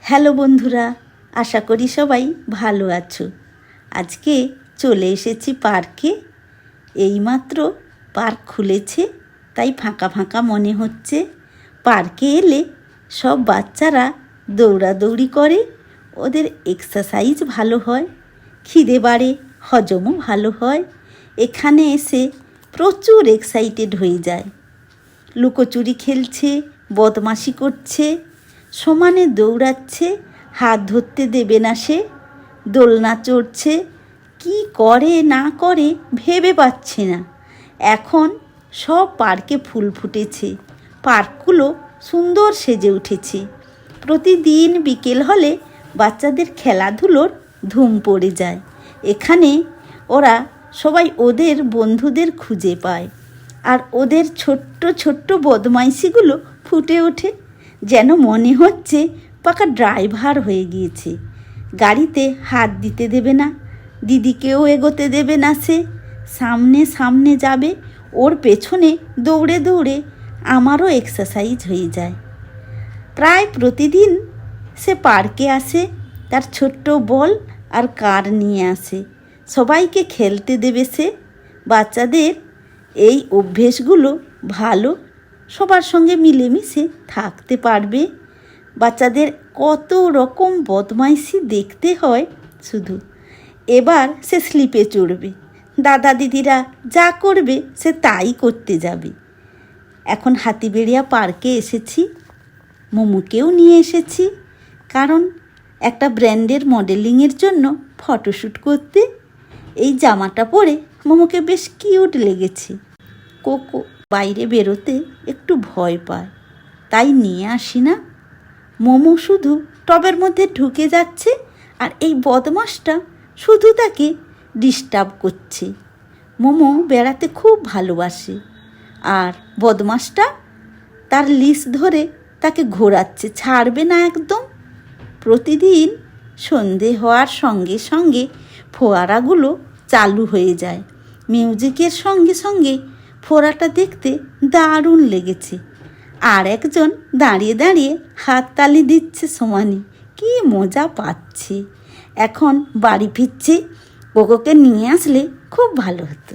Hello বন্ধুরা, আশা করি সবাই ভালো আছো। আজকে চলে এসেছি পার্কে। এইমাত্র পার্ক খুলেছে, তাই ফাঁকা ফাঁকা মনে হচ্ছে। পার্কে এলে সব বাচ্চারা দৌড়াদৌড়ি করে, ওদের এক্সারসাইজ ভালো হয়, খিদে বাড়ে, হজমও ভালো হয়। এখানে এসে প্রচুর এক্সাইটেড হয়ে যায়। লুকোচুরি খেলছে, বদমাশি করছে, সমানে দৌড়াচ্ছে, হাত ধরতে দেবে না সে, দোলনা চড়ছে, কি করে না করে ভেবে পাচ্ছে না। এখন সব পার্কে ফুল ফুটেছে, পার্কগুলো সুন্দর সেজে উঠেছে। প্রতিদিন বিকেল হলে বাচ্চাদের খেলাধুলোর ধুম পড়ে যায়। এখানে ওরা সবাই ওদের বন্ধুদের খুঁজে পায়, আর ওদের ছোট্ট ছোট্ট বদমাইশিগুলো ফুটে ওঠে, যেন মনে হচ্ছে পাকা ড্রাইভার হয়ে গিয়েছে। গাড়িতে হাত দিতে দেবে না, দিদিকেও এগোতে দেবে না সে, সামনে সামনে যাবে, ওর পেছনে দৌড়ে দৌড়ে আমারও এক্সারসাইজ হয়ে যায়। প্রায় প্রতিদিন সে পার্কে আসে, তার ছোট্ট বল আর কার নিয়ে আসে, সবাইকে খেলতে দেবে সে। বাচ্চাদের এই অভ্যেসগুলো ভালো, সবার সঙ্গে মিলেমিশে থাকতে পারবে। বাচ্চাদের কত রকম বদমাইশি দেখতে হয় শুধু। এবার সে স্লিপে চড়বে, দাদা দিদিরা যা করবে সে তাই করতে যাবে। এখন হাতিবেড়িয়া পার্কে এসেছি, মোমোকেও নিয়ে এসেছি, কারণ একটা ব্র্যান্ডের মডেলিংয়ের জন্য ফটোশ্যুট করতে। এই জামাটা পরে মোমোকে বেশ কিউট লেগেছে। কোকো বাইরে বেরোতে একটু ভয় পায়, তাই নিয়ে আসি না। মোমো শুধু টবের মধ্যে ঢুকে যাচ্ছে, আর এই বদমাসটা শুধু তাকে ডিস্টার্ব করছে। মোমো বেড়াতে খুব ভালোবাসে, আর বদমাসটা তার লিস ধরে তাকে ঘোরাচ্ছে, ছাড়বে না একদম। প্রতিদিন সন্ধে হওয়ার সঙ্গে সঙ্গে ফোয়ারাগুলো চালু হয়ে যায়। মিউজিকের সঙ্গে সঙ্গে ফোয়ারাটা দেখতে দারুণ লেগেছে, আর একজন দাঁড়িয়ে দাঁড়িয়ে হাততালি দিচ্ছে সমানে, কি মজা পাচ্ছে। এখন বাড়ি ফিরছি, কোকোকে নিয়ে আসলে খুব ভালো হতো।